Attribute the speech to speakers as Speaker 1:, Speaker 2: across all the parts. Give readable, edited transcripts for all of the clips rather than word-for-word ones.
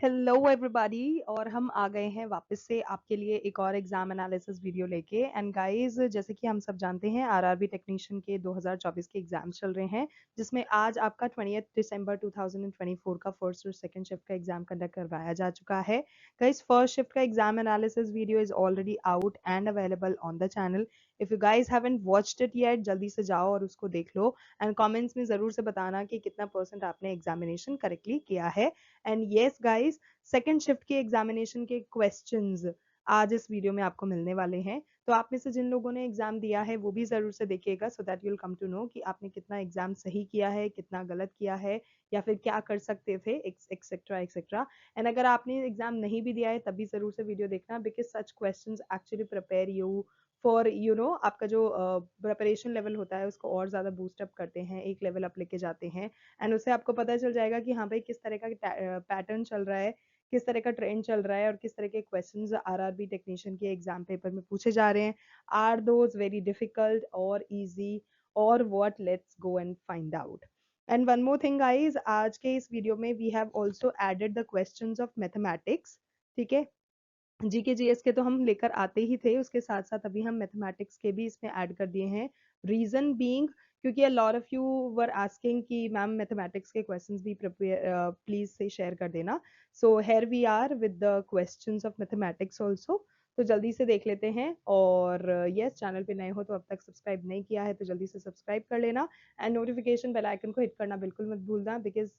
Speaker 1: Hello everybody और हम आ गए हैं वापस से आपके लिए एक और एग्जाम एनालिसिस वीडियो लेके। एंड गाइस, जैसे कि हम सब जानते हैं आरआरबी टेक्नीशियन के 2024 के एग्जाम्स चल रहे हैं, जिसमें आज आपका 20 दिसंबर 2024 का फर्स्ट और सेकंड शिफ्ट का एग्जाम कंडक्ट करवाया जा चुका है। गाइस, फर्स्ट शिफ्ट का exam analysis video is already out and available on the channel. If you guys haven't watched it yet, जल्दी से जाओ और उसको देख लो। एंड कमेंट्स में जरूर से बताना कि कितना परसेंट आपने एग्जामिनेशन करेक्टली किया है। And yes guys, second shift के एग्जामिनेशन के क्वेश्चंस आज इस वीडियो में आपको मिलने वाले हैं। तो आप में से जिन लोगों ने एग्जाम दिया है वो भी जरूर से देखिएगा, so that you will come to know कि आपने कितना एग्जाम सही किया है, कितना गलत किया है, या फिर क्या कर सकते थे, एक्सेट्रा एक्सेट्रा। एंड अगर आपने एग्जाम नहीं भी दिया है तब भी जरूर से वीडियो देखना, because such questions actually prepare you for आपका जो प्रिपरेशन लेवल होता है उसको और ज़्यादा बूस्ट अप करते हैं, एक लेवल अप लेके जाते हैं। एंड उससे आपको पता चल जाएगा कि हाँ भाई किस तरह का पैटर्न चल रहा है, किस तरह का ट्रेंड चल रहा है, और किस तरह के क्वेश्चंस आरआरबी टेक्नीशियन के एग्जाम पेपर में पूछे जा रहे हैं। आर दोज वेरी डिफिकल्ट और इजी, और what? Let's go and find out. And one more thing guys, आज के इस वीडियो में we have also added the questions of mathematics. ठीक है, जीके जीएस के तो हम लेकर आते ही थे, उसके साथ साथ अभी हम मैथमेटिक्स के भी इसमें ऐड कर दिए हैं। रीजन बीइंग, क्योंकि a lot of you were asking कि मैम मैथमेटिक्स के क्वेश्चंस भी प्रिपेयर प्लीज से शेयर कर देना। So here we are with the questions of mathematics also. तो जल्दी से देख लेते हैं। और यस, चैनल पे नए हो तो अब तक सब्सक्राइब नहीं किया है तो जल्दी से सब्सक्राइब कर लेना। एंड नोटिफिकेशन बेल आइकन को हिट करना बिल्कुल मत भूलना, बिकॉज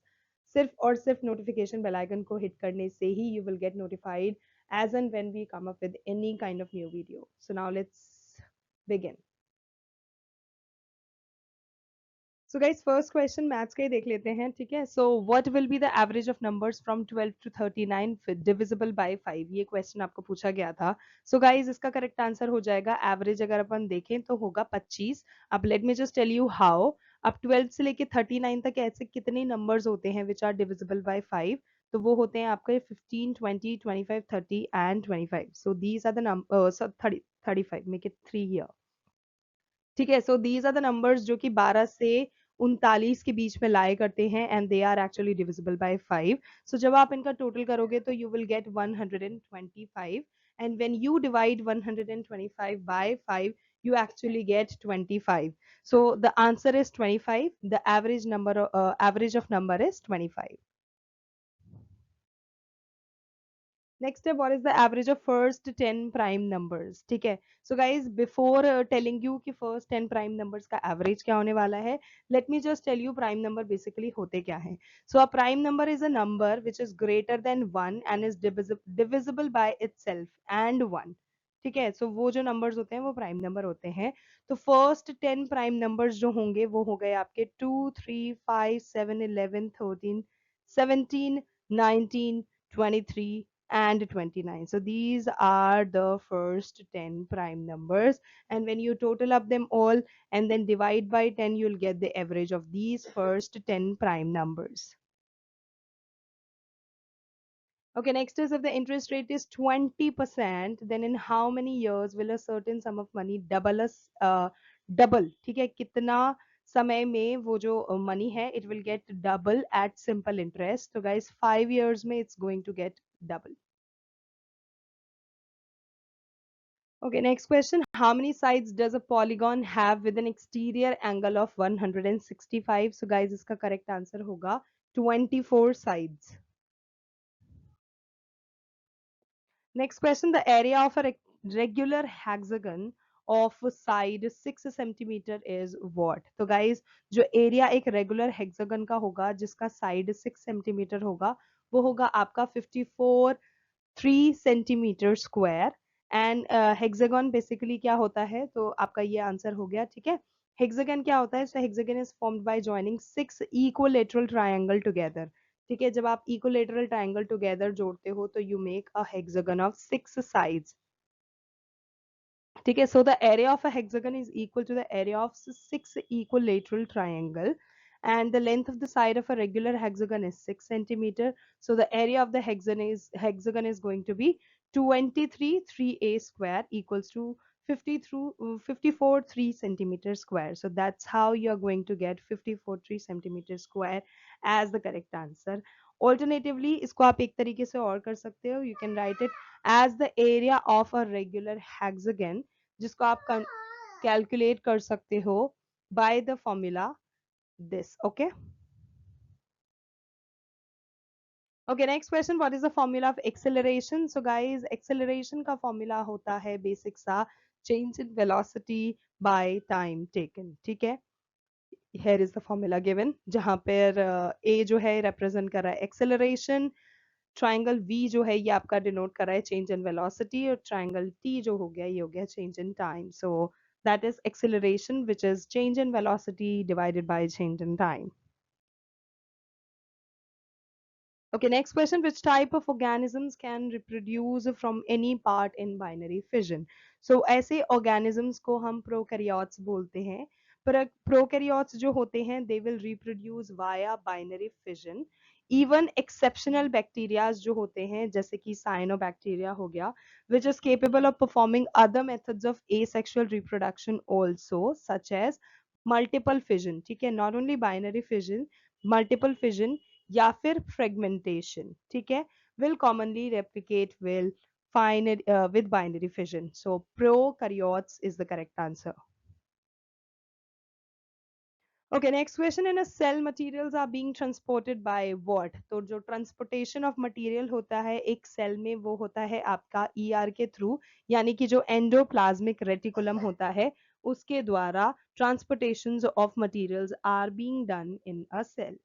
Speaker 1: सिर्फ और सिर्फ नोटिफिकेशन बेल आइकन को हिट करने से ही you will get notified as and when we come up with any kind of new video. So now let's begin. So guys, first question maths का ही देख लेते हैं, ठीक है। So what will be the average of numbers from 12 to 39 divisible by 5? ये question आपको पूछा गया था। So guys, इसका करेक्ट आंसर हो जाएगा एवरेज, अगर अपन देखें तो होगा 25। अब let me just tell you how. अब 12 से लेके 39 तक ऐसे कितने नंबर्स होते हैं विच आर डिविजिबल बाय 5? तो वो होते हैं आपके 15, 20, 25, 30 and 25। So these are the number, 35, make it 3 here. ठीक है, so these are the numbers जो कि 12 से 39 के बीच में लाए करते हैं, and they are actually divisible by 5। So जब आप इनका टोटल करोगे तो you will get 125, and when you divide 125 by 5 you actually get 25. So the answer is 25. The average of number is 25. Next है, what is the average of first 10 prime numbers? ठीक है, so guys before telling you कि first 10 prime numbers का average क्या होने वाला है, let me just tell you prime number basically होते क्या है। So a prime number is a number which is greater than 1 and is divisible by itself and 1। ठीक है, सो वो जो नंबर्स होते हैं वो प्राइम नंबर होते हैं। तो फर्स्ट 10 प्राइम नंबर्स जो होंगे वो हो गए आपके 2, 3, 5, 7, 11, 13, 17, 19, 23 and 29. So these are the first 10 prime numbers, and when you total up them all and then divide by 10, you'll get the average of these first 10 prime numbers. Okay, next is, if the interest rate is 20%, then in how many years will a certain sum of money double? ठीक है, कितना समय में वो जो money है it will get double at simple interest. So guys, 5 years में it's going to get double. Okay, next question. How many sides does a polygon have with an exterior angle of 165? So guys, इसका correct answer होगा 24 sides. Next question. The area of a regular hexagon of side 6 centimeter is what? तो guys, जो area एक regular hexagon का होगा जिसका side 6 centimeter होगा, वो होगा आपका 54 3 centimetre square. And hexagon basically क्या होता है, तो आपका ये आंसर हो गया। ठीक है, हेक्सागन क्या होता है? So hexagon is formed by joining 6 equilateral triangle together. ठीक है, जब आप इक्विलेटरल ट्रायंगल टुगेदर जोड़ते हो तो you make a hexagon of 6 sides. ठीक है, so the area of a hexagon is equal to the area of 6 equilateral triangle, and the length of the side of a regular hexagon is 6 centimeter. So the area of the hexagon is going to be 23 3a square equals to 54 3 centimeter square. So that's how you are going to get 54 3 centimeter square as the correct answer. Alternatively इसको आप एक तरीके से और कर सकते हो, you can write it as the area of a regular hexagon, जिसको आप कैलकुलेट कर सकते हो by the formula this. Okay. Okay, next question. What is the formula of acceleration? So guys, acceleration का formula होता है basic सा change in velocity by time taken. ठीक है. Here is the formula given जहाँ पर A जो है represent कर रहा है acceleration, triangle V जो है ये आपका denote कर रहा है change in velocity, और triangle T जो हो गया ये हो गया change in time. So that is acceleration, which is change in velocity divided by change in time. Okay, next question. Which type of organisms can reproduce from any part in binary fission? So ऐसे organisms को हम prokaryotes बोलते हैं. पर prokaryotes जो होते हैं they will reproduce via binary fission. Even exceptional bacteria जो होते हैं जैसे कि cyanobacteria हो गया, which is capable of performing other methods of asexual reproduction also, such as multiple fission. ठीक है, not only binary fission, multiple fission या फिर फ्रेगमेंटेशन. ठीक है, will commonly replicate will find it with binary fission. So prokaryotes is the correct answer. Okay, next question. In a cell, materials are being transported by what? तो जो transportation of material होता है एक cell में वो होता है आपका ER के थ्रू, यानी कि जो endoplasmic reticulum होता है उसके द्वारा transportations of materials are being done in a cell.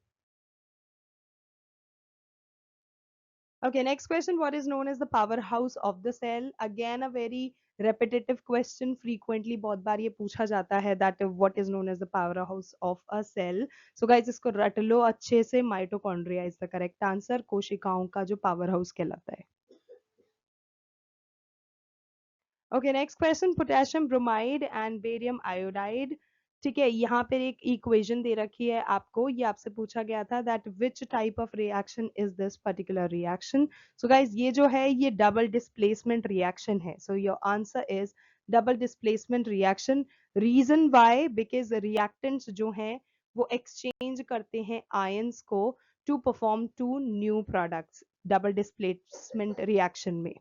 Speaker 1: Okay, next question. What is known as the powerhouse of the cell? Again, a very repetitive question. Frequently बहुत बार ये पूछा जाता है that what is known as the powerhouse of a cell. So guys, इसको रट लो अच्छे से. Mitochondria is the correct answer. कोशिकाओं का जो powerhouse कहलाता है. Okay, next question. Potassium bromide and barium iodide. ठीक है, यहाँ पर एक इक्वेशन दे रखी है आपको, ये आपसे पूछा गया था that which type of reaction is this particular reaction. So guys ये जो है ये डबल डिस्प्लेसमेंट रिएक्शन है. So your answer is double displacement reaction. Reason why? Because reactants जो हैं वो एक्सचेंज करते हैं आयंस को to perform two new products double displacement reaction में.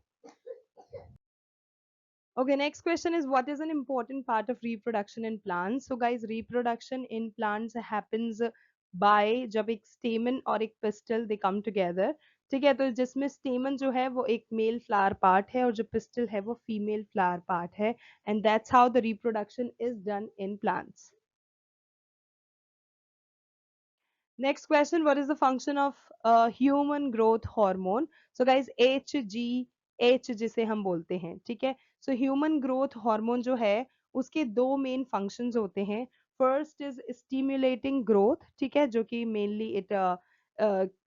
Speaker 1: Okay, next question is what is an important part of reproduction in plants? So guys, reproduction in plants happens by जब एक stamen और एक pistil they come together. ठीक है, तो जिसमें stamen जो है वो एक male flower part है और जो pistil है वो female flower part है, and that's how the reproduction is done in plants. Next question, what is the function of human growth hormone? So guys, HGH जिसे हम बोलते हैं. ठीक है, so human growth hormone जो है उसके दो main functions होते हैं. First is stimulating growth. ठीक है, जो कि mainly it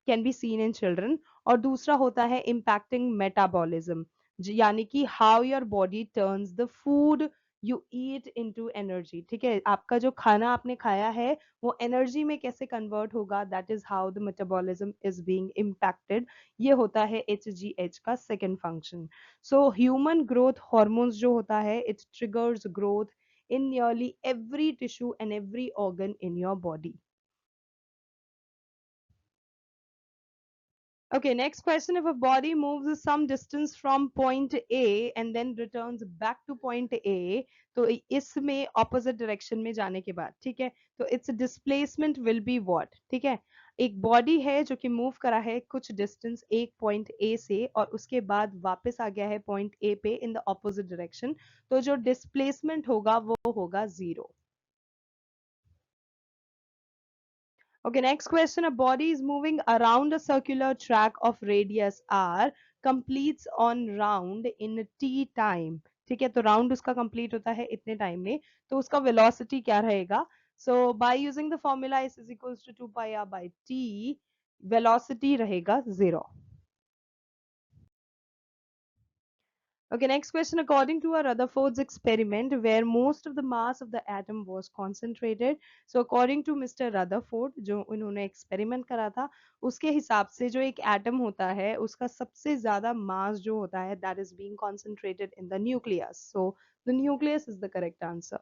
Speaker 1: can be seen in children. और दूसरा होता है impacting metabolism, यानी कि how your body turns the food you eat into energy. ठीक है, आपका जो खाना आपने खाया है वो एनर्जी में कैसे कन्वर्ट होगा, that is how the metabolism is being impacted. ये होता है HGH का second function. So human growth hormones जो होता है it triggers growth in nearly every tissue and every organ in your body. Okay, next question. If a body moves some distance from point A and then returns back to point A, तो इसमें opposite direction में जाने के बाद, ठीक है, तो its displacement will be what? ठीक है, एक body है जो कि move करा है कुछ distance एक point A से और उसके बाद वापस आ गया है point A पे in the opposite direction, तो जो displacement होगा वो होगा 0. Okay, next question. A body is moving around a circular track of radius r, completes on round in t time. ठीक है, तो round उसका complete होता है इतने time में, तो उसका velocity क्या रहेगा? So by using the formula s is equals to 2 pi r by t, velocity रहेगा 0. Okay, next question. According to a Rutherford's experiment, where most of the mass of the atom was concentrated, so according to Mr. Rutherford, जो उन्होंने experiment करा था, उसके हिसाब से जो एक atom होता है, उसका सबसे ज़्यादा mass जो होता है, that is being concentrated in the nucleus. So the nucleus is the correct answer.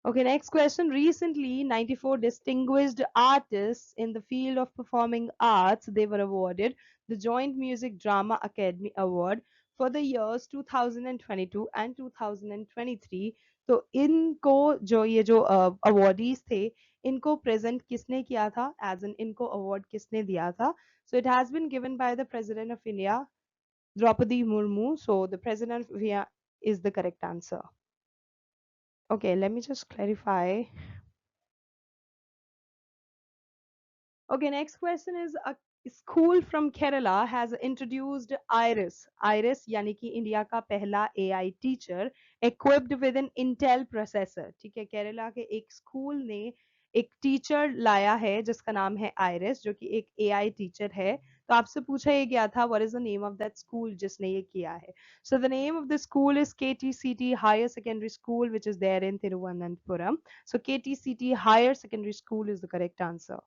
Speaker 1: Okay, next question. Recently, 94 distinguished artists in the field of performing arts, they were awarded the Joint Music Drama Academy Award for the years 2022 and 2023. तो इनको जो ये जो awardees थे इनको present किसने किया था एज एन इनको अवार्ड किसने दिया था so it has been given by the president of India Droupadi Murmu so the president of India is the correct answer. Okay, let me just clarify. Okay, next question is a school from Kerala has introduced Iris. Iris यानी कि India का पहला AI teacher equipped with an Intel processor. ठीक है, केरला के एक school ने एक टीचर लाया है जिसका नाम है आयरिस जो कि एक AI टीचर है. तो आपसे पूछा ये गया था what is the name of that school जिसने ये किया है. So the name of the school is KTCT Higher Secondary School which is there in Thiruvananthapuram. So KTCT Higher Secondary School is the correct answer.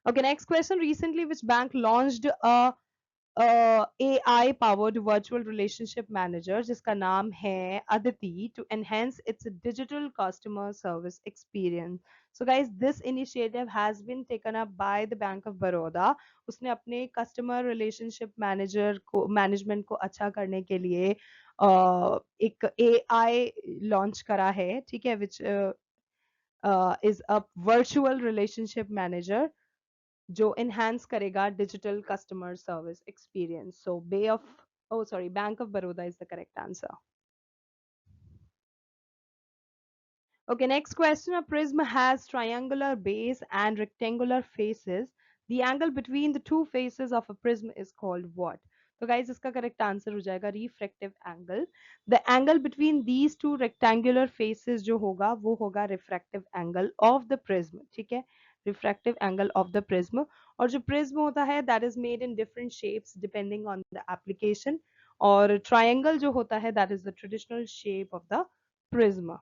Speaker 1: Okay, next question. Recently, which bank launched a AI powered virtual relationship manager जिसका नाम है Aditi to enhance its digital customer service experience. So guys, this initiative has been taken up by the Bank of Baroda. उसने अपने customer relationship manager को management को अच्छा करने के लिए एक AI launch करा है, ठीक है, which is a virtual relationship manager जो enhance करेगा digital customer service experience. So Bank of Baroda is the correct answer. Okay, next question. A prism has triangular base and rectangular faces. The angle between the two faces of a prism is called what? तो guys इसका correct answer हो जाएगा refractive angle. The angle between these two rectangular faces जो होगा वो होगा refractive angle of the prism. ठीक है, refractive angle of the prism. और जो prism होता है that is made in different shapes depending on the application. और triangle जो होता है that is the traditional shape of the prism.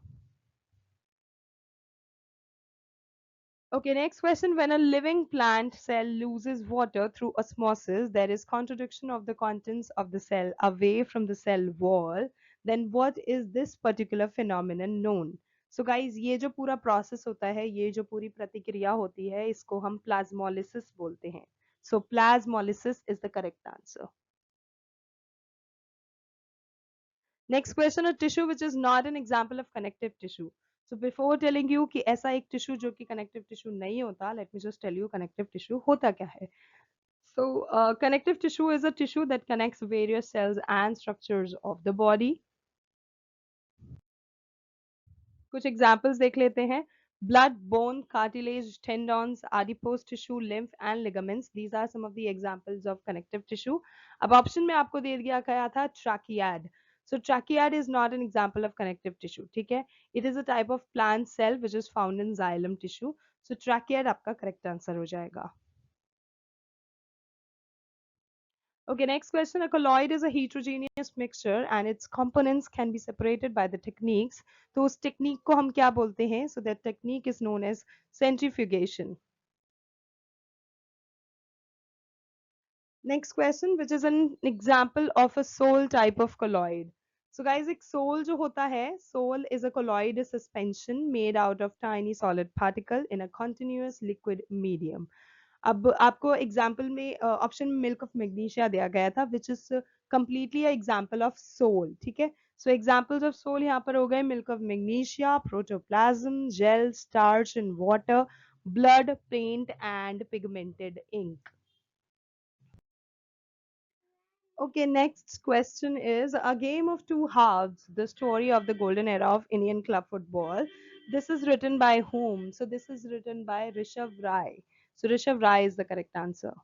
Speaker 1: Okay, next question. When a living plant cell loses water through osmosis, there is contradiction of the contents of the cell away from the cell wall. Then what is this particular phenomenon known? So guys, ये जो पूरा process होता है, ये जो पूरी प्रतिक्रिया होती है, इसको हम plasmolysis बोलते हैं. So plasmolysis is the correct answer. Next question, a tissue which is not an example of connective tissue. So before telling you कि ऐसा एक tissue जो कि connective tissue नहीं होता, let me just tell you connective tissue होता क्या है. So connective tissue is a tissue that connects various cells and structures of the body. कुछ एग्जाम्पल्स देख लेते हैं. Blood, bone, cartilage, tendons, adipose tissue, lymph and ligaments. These are some of the examples of connective tissue. अब option में आपको दे दिया गया था ट्रैकियाड. So tracheiad is not an example of connective tissue. ठीक है, it is a type of plant cell which is found in xylem tissue. So tracheiad आपका correct answer हो जाएगा. Okay, next question. A colloid is a heterogeneous mixture and its components can be separated by the techniques. तो उस technique को हम क्या बोलते हैं? So that technique is known as centrifugation. Next question, which is an example of a soul type of colloid. So guys, एक soul जो होता है, soul is a colloid suspension made out of tiny solid particle in a continuous liquid medium. अब आपको example में option में milk of magnesia दिया गया था which is completely example of sol. ठीक है, सो एग्जाम्पल्स ऑफ सोल यहाँ पर हो गए milk of magnesia, protoplasm, gel, starch in water, blood, paint and pigmented ink. Okay, next question is a game of two halves, the story of the golden era of Indian club football. This is written by whom? So this is written by Rishabh Rai. So Rishabh Rai is the correct answer.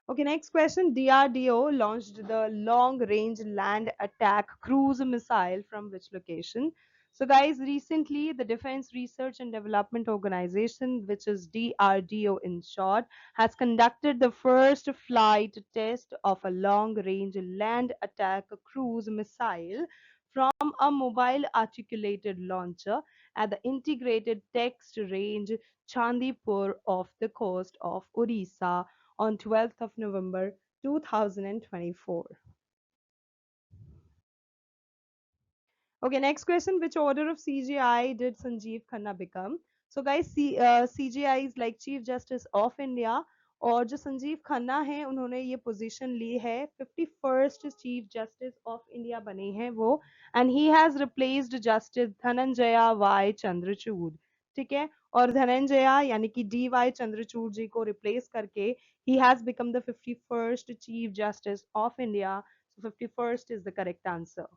Speaker 1: Okay, next question. DRDO launched the Long Range Land Attack Cruise Missile from which location? So, guys, recently the Defense Research and Development Organization, which is DRDO in short, has conducted the first flight test of a long range land attack cruise missile from a mobile articulated launcher at the integrated text range Chandipur off the coast of Odisha on 12th of November 2024. Okay, next question. Which order of CGI did Sanjeev Khanna become? So guys, CGI is like Chief Justice of India, और जो संजीव खन्ना है उन्होंने ये position ली है 51st chief justice of India बने हैं वो, and he has replaced justice Dhananjaya Y Chandrachud. ठीक है, और धनंजया यानी कि डी वाई चंद्रचूड़ जी को रिप्लेस करके he has become the 51st chief justice of India. So 51st is the correct answer.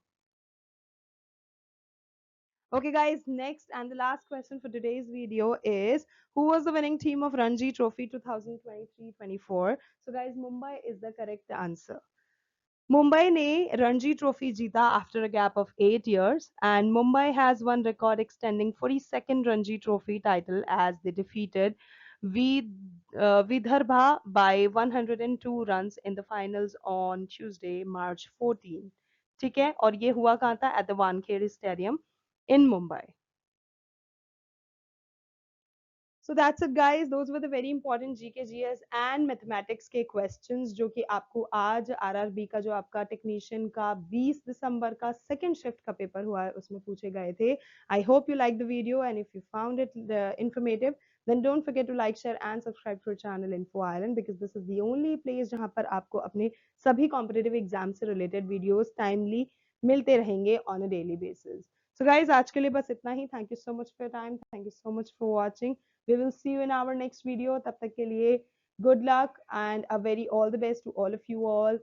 Speaker 1: Okay, guys, next and the last question for today's video is who was the winning team of Ranji Trophy 2023-24? So, guys, Mumbai is the correct answer. Mumbai ne Ranji Trophy jeeta after a gap of 8 years, and Mumbai has one record extending 42nd Ranji Trophy title as they defeated Vidarbha by 102 runs in the finals on Tuesday, March 14. ठीक है, और ये हुआ कहाँ था? At the Wankhede Stadium in Mumbai. So that's it, guys. Those were the very important GK, GS and mathematics के questions जो कि आपको आज RRB का जो आपका टेक्नीशियन का 20 दिसंबर का सेकंड शिफ्ट का पेपर हुआ है उसमें पूछे गए थे. I hope you liked the video, and if you found it informative, then don't forget to like, share and subscribe to our channel Info Island, because this is the only place जहाँ पर आपको अपने सभी competitive exam से related videos timely मिलते रहेंगे on a daily basis. So guys, आज के लिए बस इतना ही. Thank you so much for your time. Thank you so much for watching. We will see you in our next video. तब तक के लिए good luck and a very all the best to all of you all.